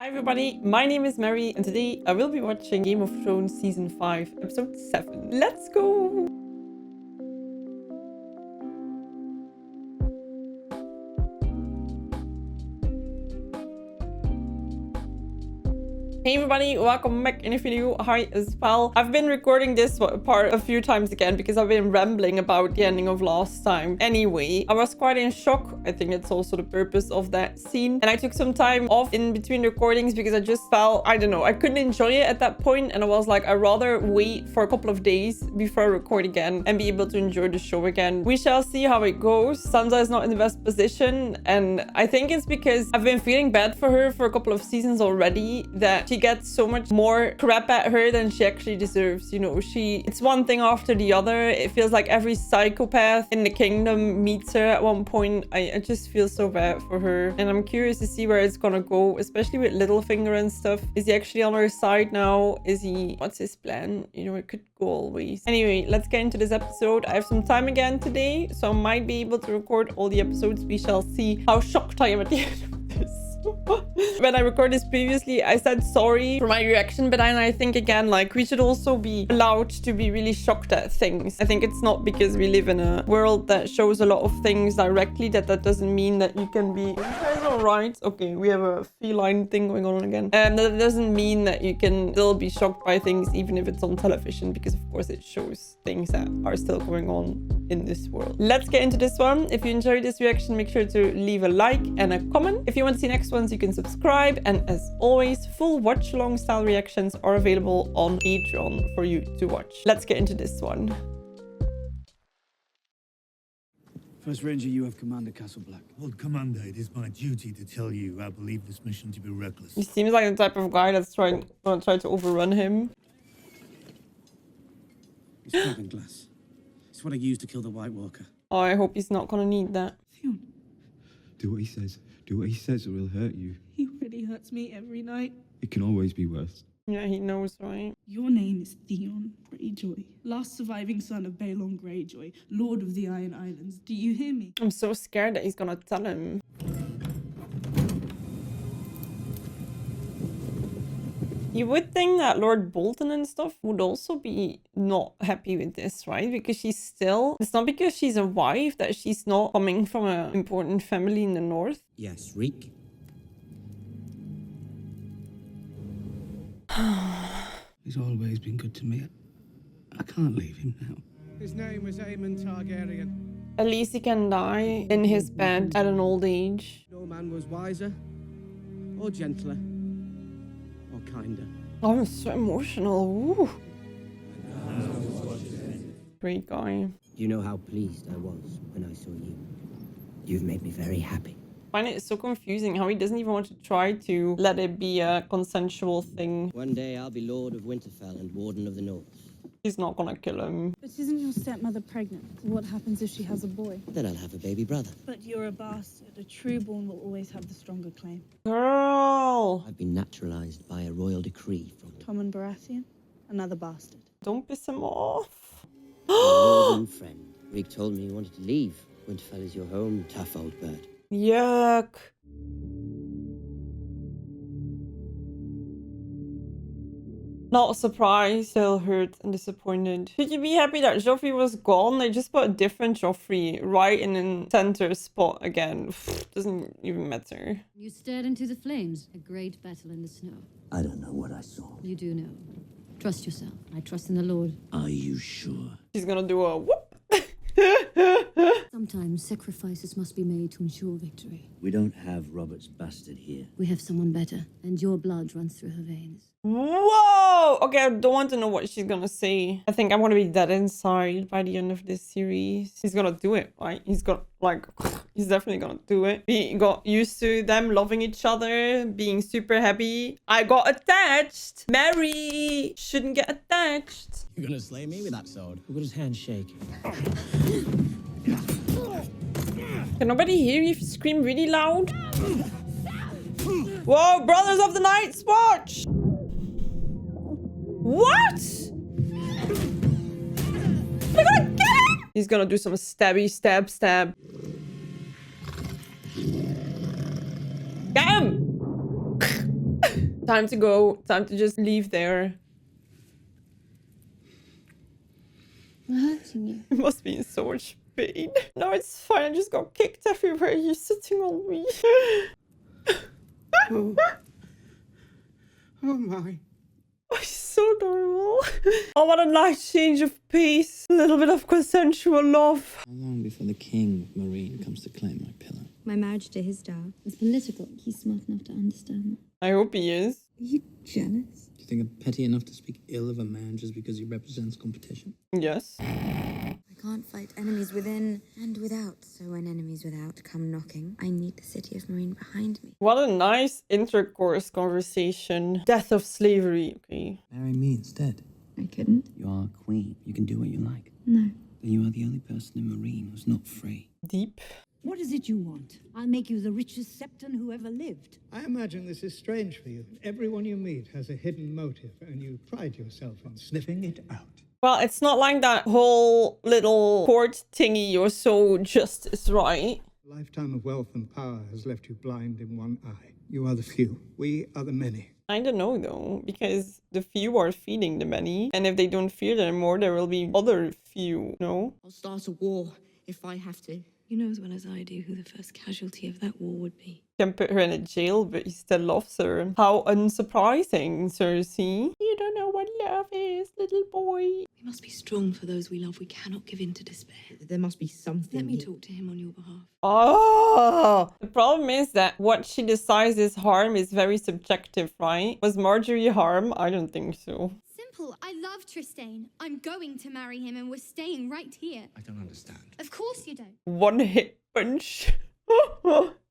Hi everybody, my name is Mary and today I will be watching Game of Thrones Season 5, Episode 7. Let's go! Hey everybody, welcome back in a video. Hi as well. I've been recording this part a few times again because I've been rambling about the ending of last time. Anyway, I was quite in shock. I think that's also the purpose of that scene. And I took some time off in between recordings because I just felt, I don't know, I couldn't enjoy it at that point. And I was like, I'd rather wait for a couple of days before I record again and be able to enjoy the show again. We shall see how it goes. Sansa is not in the best position. And I think it's because I've been feeling bad for her for a couple of seasons already that she gets so much more crap at her than she actually deserves. You know, it's one thing after the other. It feels like every psychopath in the kingdom meets her at one point. I just feel so bad for her. And I'm curious to see where it's gonna go, especially with Littlefinger and stuff. Is he actually on her side now? What's his plan? You know, it could go always. Anyway, let's get into this episode. I have some time again today, so I might be able to record all the episodes. We shall see how shocked I am at the end of this. When I recorded this previously, I said sorry for my reaction, but then I think again, like, we should also be allowed to be really shocked at things. I think it's not because we live in a world that shows a lot of things directly that doesn't mean that you can be... You guys all right? Okay, we have a feline thing going on again. That doesn't mean that you can still be shocked by things even if it's on television, because of course it shows things that are still going on in this world. Let's get into this one. If you enjoyed this reaction, make sure to leave a like and a comment. If you want to see next ones, you can subscribe, and as always, full watch along style reactions are available on Patreon for you to watch. Let's get into this one. First Ranger, you have command at Castle Black. Lord Commander, it is my duty to tell you I believe this mission to be reckless. He seems like the type of guy that's gonna try to overrun him. It's dragon glass. It's what I used to kill the White Walker. Oh, I hope he's not gonna need that. Theon. Do what he says. Do what he says or he'll hurt you. He really hurts me every night. It can always be worse. Yeah, he knows, right? Your name is Theon Greyjoy, last surviving son of Balon Greyjoy, Lord of the Iron Islands. Do you hear me? I'm so scared that he's gonna tell him. You would think that Lord Bolton and stuff would also be not happy with this, right? Because she's still... It's not because she's a wife that she's not coming from an important family in the north. Yes, Reek. He's always been good to me. I can't leave him now. His name was Aemon Targaryen. At least he can die in his bed at an old age. No man was wiser, or gentler, or kinder. Oh, I'm so emotional. Ooh. Great guy. You know how pleased I was when I saw you. You've made me very happy. I find it so confusing how he doesn't even want to try to let it be a consensual thing. One day I'll be Lord of Winterfell and Warden of the North. He's not gonna kill him. But isn't your stepmother pregnant? What happens if she has a boy? Then I'll have a baby brother. But you're a bastard. A trueborn will always have the stronger claim. Girl! I've been naturalized by a royal decree from Tommen Baratheon, another bastard. Don't piss him off. my northern friend. Reek told me you wanted to leave. Winterfell is your home, tough old bird. Yuck. Not surprised, still hurt and disappointed. Should you be happy that Joffrey was gone? They just put a different Joffrey right in the center spot again. Doesn't even matter. You stared into the flames. A great battle in the snow. I don't know what I saw. You do know. Trust yourself. I trust in the Lord. Are you sure? She's gonna do a whoop. Sometimes sacrifices must be made to ensure victory. We don't have Robert's bastard here. We have someone better, and your blood runs through her veins. Whoa! Okay, I don't want to know what she's gonna say. I think I'm gonna be dead inside by the end of this series. He's gonna do it, right? He's got, like, he's definitely gonna do it. We got used to them loving each other, being super happy. I got attached. Mary shouldn't get attached. You're gonna slay me with that sword? Look at his hand shake. Can nobody hear you if you scream really loud? Whoa, Brothers of the Night's Watch! What? They're gonna get him! He's gonna do some stabby stab stab. Get him! Time to go. Time to just leave there. I'm hurting you. You must be in so much pain. No, it's fine. I just got kicked everywhere. You're sitting on me. Oh my. Oh, he's so adorable. Oh, what a nice change of pace. A little bit of consensual love. How long before the king of Marine comes to claim my pillow? My marriage to his dad was political. He's smart enough to understand. I hope he is. Are you jealous? Do you think I'm petty enough to speak ill of a man just because he represents competition? Yes. I can't fight enemies within and without, so when enemies without come knocking, I need the city of Marine behind me. What a nice intercourse conversation. Death of slavery. Okay. Marry me instead. I couldn't? You are a queen. You can do what you like. No. Then you are the only person in Marine who's not free. Deep. What is it you want? I'll make you the richest septon who ever lived. I imagine this is strange for you. Everyone you meet has a hidden motive, and you pride yourself on sniffing it out. Well, it's not like that whole little court thingy or so justice, right? A lifetime of wealth and power has left you blind in one eye. You are the few. We are the many. I don't know though, because the few are feeding the many, and if they don't feed anymore, there will be other few, no? I'll start a war if I have to. You know as well as I do who the first casualty of that war would be. Can put her in a jail, but he still loves her. How unsurprising, Cersei. You don't know what love is, little boy. We must be strong for those we love. We cannot give in to despair. There must be something. Let me talk to him on your behalf. Oh, the problem is that what she decides is harm is very subjective, right? Was Marjorie harm? I don't think so. Simple. I love Trystane. I'm going to marry him and we're staying right here. I don't understand. Of course you don't. One hit punch.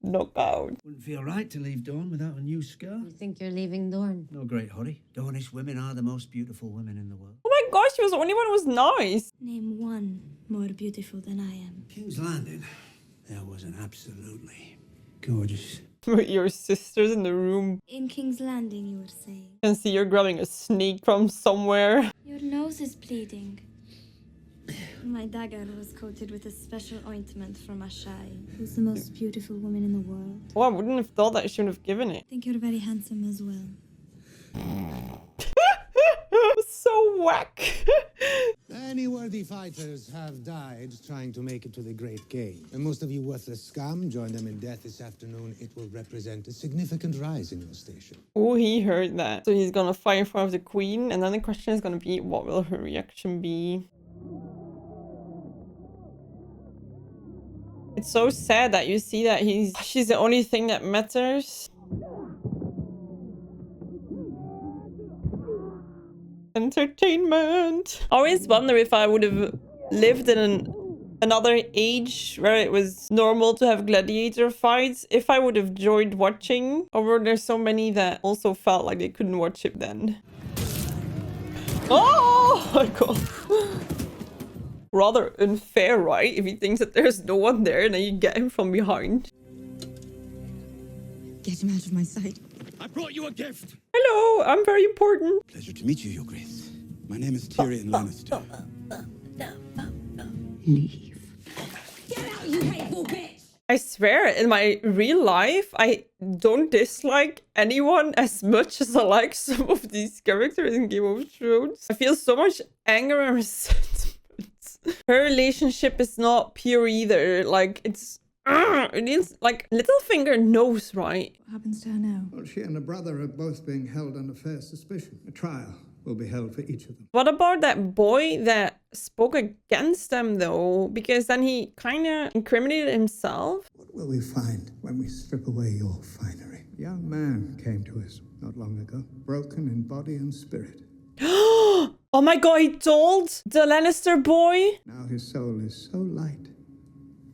Knockout. Wouldn't feel right to leave Dorne without a new skirt. You think you're leaving Dorne? No great hurry. Dornish women are the most beautiful women in the world. Oh my gosh, she was the only one who was nice. Name one more beautiful than I am. King's Landing. There was an absolutely gorgeous. With your sisters in the room. In King's Landing, you were saying. I can see you're grabbing a snake from somewhere. Your nose is bleeding. My dagger was coated with a special ointment from Ashai, who's the most beautiful woman in the world. Oh, I wouldn't have thought that she would have given it. I think you're very handsome as well. So whack. Many worthy fighters have died trying to make it to the great game. And most of you worthless scum join them in death this afternoon. It will represent a significant rise in your station. Oh, he heard that. So he's gonna fight in front of the queen, and then the question is gonna be, what will her reaction be? It's so sad that you see that she's the only thing that matters. Entertainment. I always wonder if I would have lived in another age where it was normal to have gladiator fights, if I would have joined watching, or were there so many that also felt like they couldn't watch it then? Oh my god. Rather unfair, right? If he thinks that there's no one there and then you get him from behind. Get him out of my sight. I brought you a gift. Hello, I'm very important. Pleasure to meet you, Your Grace. My name is Tyrion Lannister. Leave. Get out, you hateful bitch! I swear, in my real life, I don't dislike anyone as much as I like some of these characters in Game of Thrones. I feel so much anger and resentment. Her relationship is not pure either. Like, it's... it is, like, Littlefinger knows, right? What happens to her now? Well, she and her brother are both being held under fair suspicion. A trial will be held for each of them. What about that boy that spoke against them, though? Because then he kind of incriminated himself. What will we find when we strip away your finery? A young man came to us not long ago, broken in body and spirit. Oh my god, he told the Lannister boy? Now his soul is so light,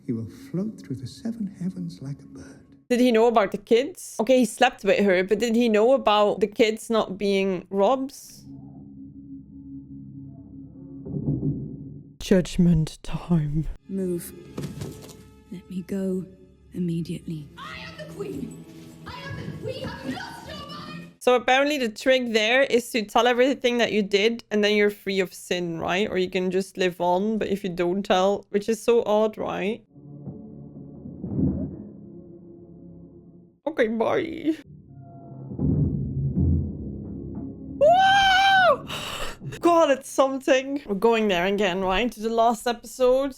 he will float through the seven heavens like a bird. Did he know about the kids? Okay, he slept with her, but did he know about the kids not being Rob's? Judgment time. Move. Let me go immediately. I am the queen! I am the queen! Have lost your mind! So apparently the trick there is to tell everything that you did and then you're free of sin, right? Or you can just live on, but if you don't tell, which is so odd, right? Okay, bye. God, it's something. We're going there again, right? To the last episode.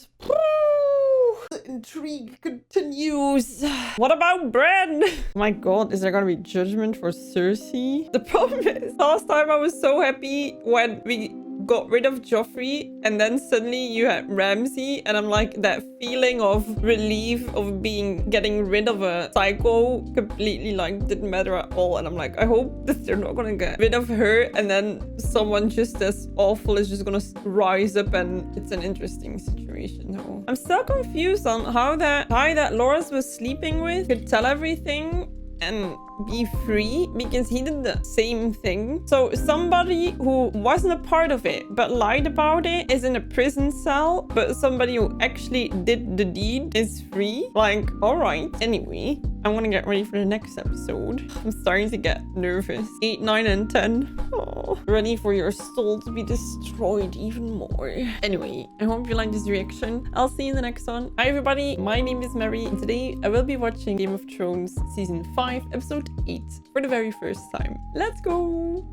The intrigue continues. What about Bran? My God, is there gonna be judgment for Cersei? The problem is, last time I was so happy when we got rid of Joffrey and then suddenly you had Ramsay, and I'm like, that feeling of relief of getting rid of a psycho completely like didn't matter at all. And I'm like, I hope that they're not gonna get rid of her and then someone just as awful is just gonna rise up, and it's an interesting situation though. I'm still confused on how that guy that Loras was sleeping with could tell everything and be free, because he did the same thing. So somebody who wasn't a part of it but lied about it is in a prison cell, but somebody who actually did the deed is free. Like, all right. Anyway, I'm gonna get ready for the next episode. I'm starting to get nervous. 8, 9, and 10. Oh, ready for your soul to be destroyed even more. Anyway, I hope you like this reaction. I'll see you in the next one. Hi everybody, my name is Mary, and today I will be watching Game of Thrones Season 5, Episode 8 for the very first time. Let's go!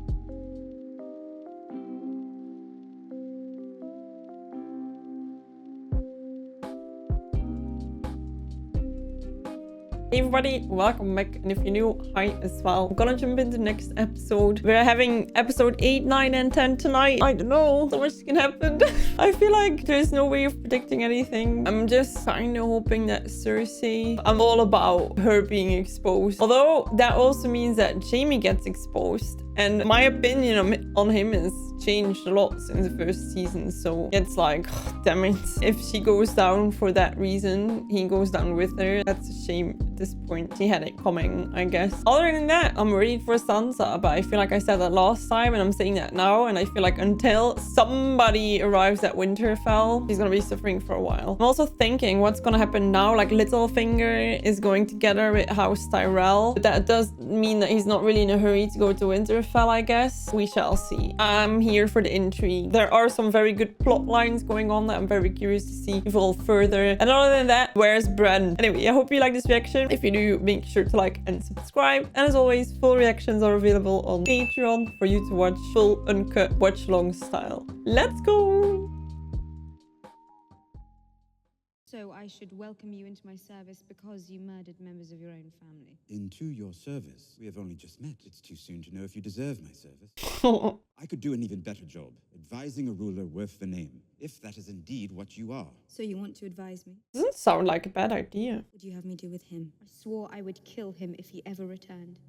Hey everybody, welcome back, and if you're new, hi as well. I'm gonna jump into the next episode. We're having episode 8, 9, and 10 tonight. I don't know, so much can happen. I feel like there's no way of predicting anything. I'm just kind of hoping that Cersei, I'm all about her being exposed. Although that also means that Jaime gets exposed. And my opinion on him has changed a lot since the first season. So it's like, oh, damn it. If she goes down for that reason, he goes down with her. That's a shame at this point. He had it coming, I guess. Other than that, I'm ready for Sansa. But I feel like I said that last time, and I'm saying that now. And I feel like until somebody arrives at Winterfell, he's gonna be suffering for a while. I'm also thinking what's gonna happen now. Like Littlefinger is going together with House Tyrell. But that does mean that he's not really in a hurry to go to Winterfell, I guess. We shall see. I'm here for the intrigue. There are some very good plot lines going on that I'm very curious to see evolve further. And other than that, where's Bran? Anyway, I hope you like this reaction. If you do, make sure to like and subscribe. And as always, full reactions are available on Patreon for you to watch full uncut watch long style. Let's go! So I should welcome you into my service because you murdered members of your own family. Into your service? We have only just met. It's too soon to know if you deserve my service. I could do an even better job, advising a ruler worth the name, if that is indeed what you are. So you want to advise me? Doesn't sound like a bad idea. What would you have me do with him? I swore I would kill him if he ever returned.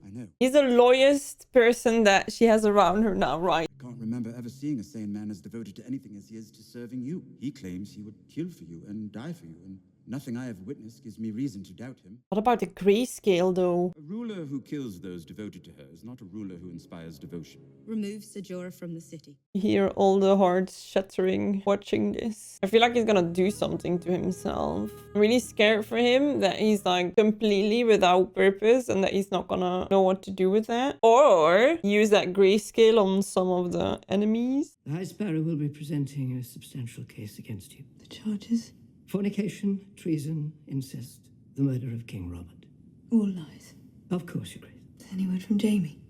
I know. He's the loyalest person that she has around her now, right? I can't remember ever seeing a sane man as devoted to anything as he is to serving you. He claims he would kill for you and die for you, and nothing I have witnessed gives me reason to doubt him. What about the grayscale, though? A ruler who kills those devoted to her is not a ruler who inspires devotion. Remove Ser Jorah from the city. You hear all the hearts shattering watching this. I feel like he's gonna do something to himself. I'm really scared for him that he's like completely without purpose and that he's not gonna know what to do with that. Or use that grayscale on some of the enemies. The High Sparrow will be presenting a substantial case against you. The charges? Fornication, treason, incest, the murder of King Robert. All lies. Of course, Your Grace. Any word from Jaime?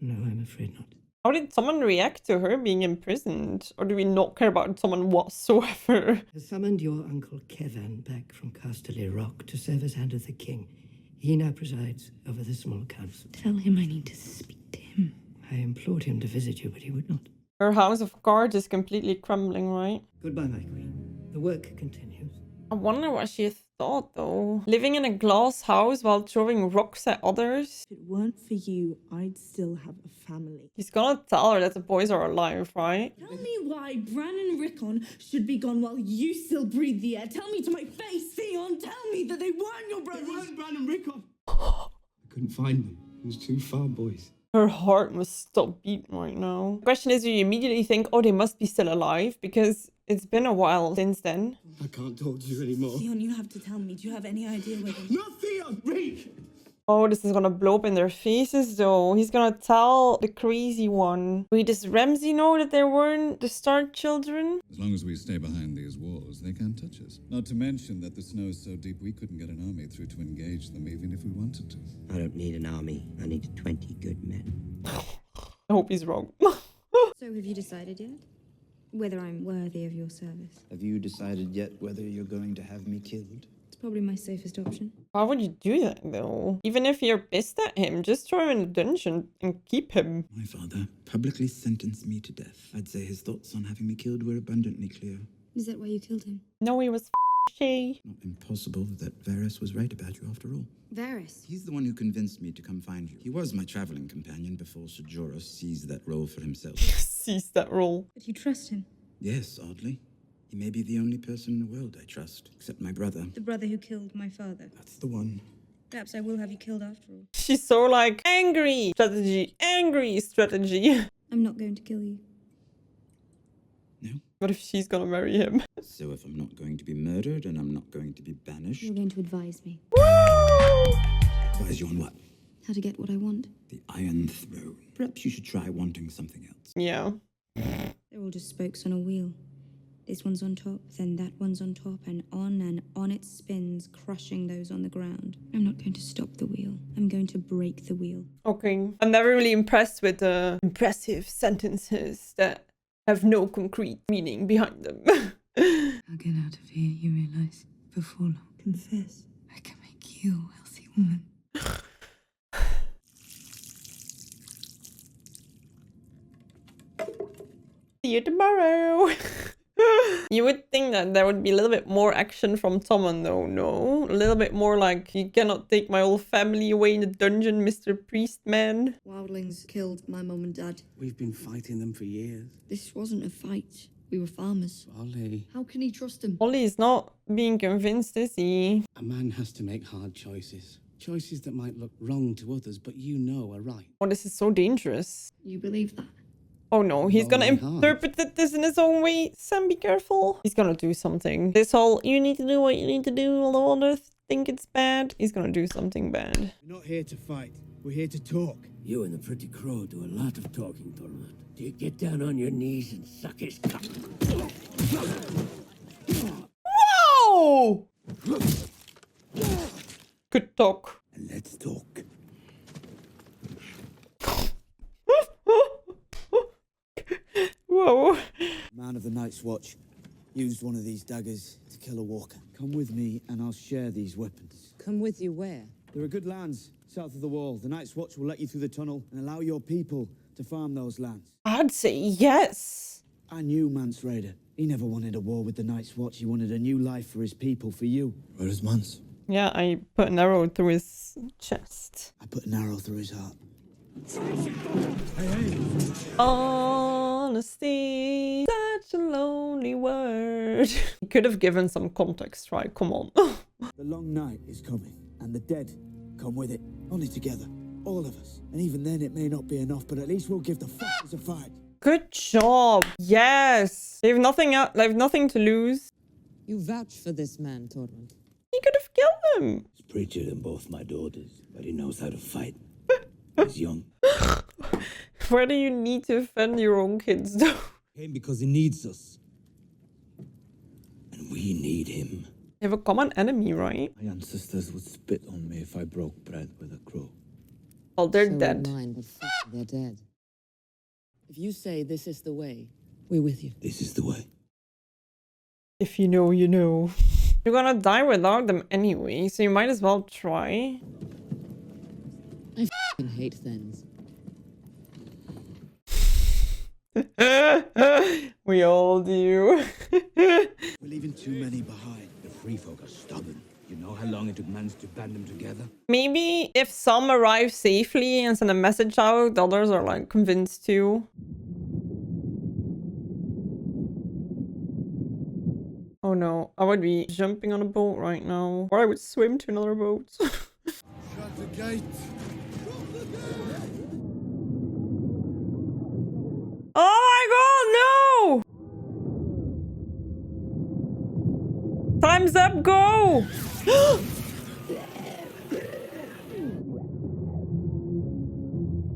No, I'm afraid not. How did someone react to her being imprisoned? Or do we not care about someone whatsoever? Has summoned your uncle Kevan back from Casterly Rock to serve as Hand of the King. He now presides over the small council. Tell him I need to speak to him. I implored him to visit you, but he would not. Her house of cards is completely crumbling, right? Goodbye, my queen. The work continues. I wonder what she thought, though. Living in a glass house while throwing rocks at others. If it weren't for you, I'd still have a family. He's gonna tell her that the boys are alive, right? Tell me why Bran and Rickon should be gone while you still breathe the air. Tell me to my face, Theon. Tell me that they weren't your brothers. They weren't Bran and Rickon. I couldn't find them. It was too far, boys. Her heart must stop beating right now. The question is, do you immediately think, oh, they must be still alive? Because it's been a while since then. I can't talk to you anymore. Theon, you have to tell me. Do you have any idea where they... No, Theon! Reek! Oh, this is gonna blow up in their faces, though. He's gonna tell the crazy one. Wait, does Ramsay know that they weren't the Stark children? As long as we stay behind these walls, they can't touch us. Not to mention that the snow is so deep we couldn't get an army through to engage them even if we wanted to. I don't need an army. I need 20 good men. I hope he's wrong. So have you decided yet? Whether I'm worthy of your service? Have you decided yet whether you're going to have me killed? It's probably my safest option. Why would you do that though? Even if you're pissed at him, just throw him in a dungeon and keep him. My father publicly sentenced me to death. I'd say his thoughts on having me killed were abundantly clear. Is that why you killed him? No, he was she. Not impossible that Varys was right about you after all. Varys? He's the one who convinced me to come find you. He was my traveling companion before Ser Jorah seized that role for himself. Seized that role. But you trust him? Yes, oddly. He may be the only person in the world I trust, except my brother. The brother who killed my father? That's the one. Perhaps I will have you killed after all. She's so like, angry strategy. I'm not going to kill you. No? What if she's gonna marry him? So if I'm not going to be murdered and I'm not going to be banished... You're going to advise me. Woo! Advise you on what? How to get what I want. The Iron Throne. Perhaps you should try wanting something else. Yeah. They're all just spokes on a wheel. This one's on top, then that one's on top, and on it spins, crushing those on the ground. I'm not going to stop the wheel. I'm going to break the wheel. Okay. I'm never really impressed with the impressive sentences that have no concrete meaning behind them. I'll get out of here, you realize. Before long. Confess. I can make you a healthy woman. See you tomorrow. You would think that there would be a little bit more action from Tommen though, no? A little bit more like, you cannot take my whole family away in the dungeon, Mr. Priest Man. Wildlings killed my mum and dad. We've been fighting them for years. This wasn't a fight. We were farmers. Ollie. How can he trust him? Ollie is not being convinced, is he? A man has to make hard choices. Choices that might look wrong to others, but you know are right. Oh, this is so dangerous. You believe that? Oh no, he's gonna interpret this in his own way. Sam, be careful. He's gonna do something. This whole, you need to do what you need to do, although others think it's bad. He's gonna do something bad. We're not here to fight. We're here to talk. You and the Pretty Crow do a lot of talking, Dorne. Do you get down on your knees and suck his cock? Whoa! Good talk. And let's talk. Whoa. Man of the Night's Watch used one of these daggers to kill a walker. Come with me and I'll share these weapons. Come with you where? There are good lands south of the wall. The Night's Watch will let you through the tunnel and allow your people to farm those lands. I'd say yes. I knew Mance Rayder. He never wanted a war with the Night's Watch. He wanted a new life for his people, for you. Where is Mance? Yeah, I put an arrow through his chest. I put an arrow through his heart. Honesty, such a lonely word. He could have given some context, right? Come on. The long night is coming, and the dead come with it. Only together, all of us. And even then, it may not be enough, but at least we'll give the fuckers a fight. Good job. Yes. They have nothing out. They have nothing to lose. You vouch for this man, Tormund. He could have killed him. He's prettier than both my daughters, but he knows how to fight. He's young. Why do you need to offend your own kids, though? Came because he needs us. And we need him. They have a common enemy, right? My ancestors would spit on me if I broke bread with a crow. Well, they're So dead. would mine, but they're dead. If you say this is the way, we're with you. This is the way. If you know, you know. You're gonna die without them anyway, so you might as well try. I f***ing hate Thens. We all do. We're leaving too many behind. The free folk are stubborn. You know how long it took Mance to band them together? Maybe if some arrive safely and send a message out, the others are like convinced too. Oh no, I would be jumping on a boat right now. Or I would swim to another boat. Shut the gate. Oh my god, no! Time's up, go!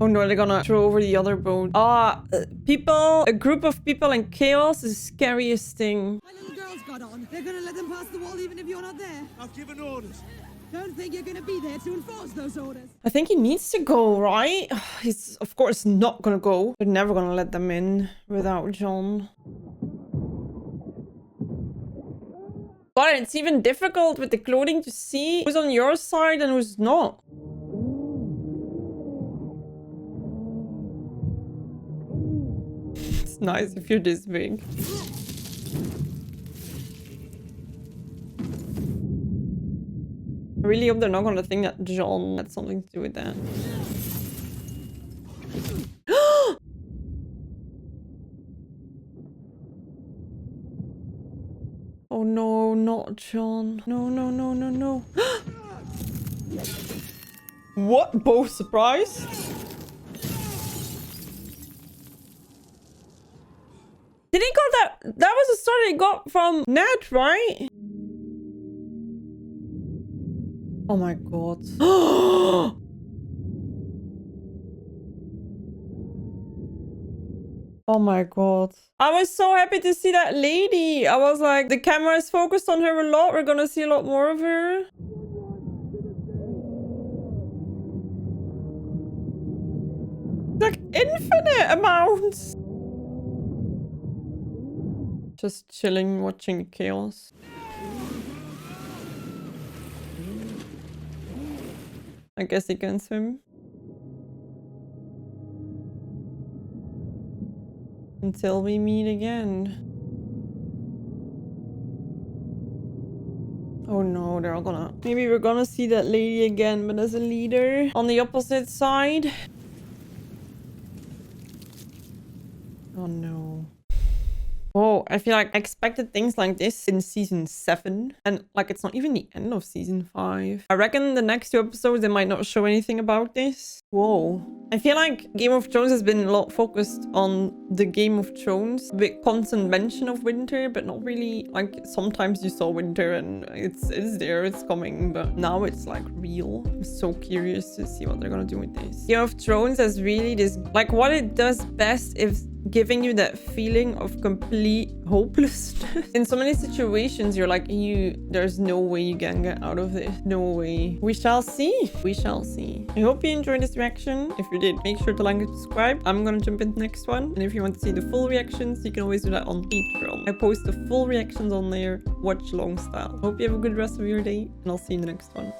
Oh no, they're gonna throw over the other boat. A group of people in chaos is the scariest thing. My little girls got on. They're gonna let them pass the wall even if you're not there. I've given orders. Don't think you're gonna be there to enforce those orders. I think he needs to go, right? He's of course not gonna go. We're never gonna let them in without Jon. God, it's even difficult with the clothing to see who's on your side and who's not. It's nice if you're this big. I really hope they're not gonna think that Jon had something to do with that. Oh no, not Jon. No, no, no, no, no. What? Both surprise? Did he got that? That was a story he got from Ned, right? Oh my god. Oh my god. I was so happy to see that lady. I was like, the camera is focused on her a lot. We're gonna see a lot more of her. Like infinite amounts. Just chilling, watching the chaos. I guess he can swim. Until we meet again. Oh no, they're all gonna... Maybe we're gonna see that lady again, but as a leader on the opposite side. Oh no. Oh, I feel like I expected things like this in season 7. And like, it's not even the end of season 5. I reckon the next 2 episodes, they might not show anything about this. Whoa. I feel like Game of Thrones has been a lot focused on the Game of Thrones. With constant mention of winter, but not really. Like, sometimes you saw winter and it's there, it's coming. But now it's like real. I'm so curious to see what they're gonna do with this. Game of Thrones has really this... Like, what it does best is giving you that feeling of complete hopelessness. In so many situations, you're like, there's no way you can get out of this. No way. We shall see. We shall see. I hope you enjoyed this reaction. If you did, make sure to like and subscribe. I'm gonna jump into the next one. And if you want to see the full reactions, you can always do that on Patreon. I post the full reactions on there. Watch long style. Hope you have a good rest of your day, and I'll see you in the next one.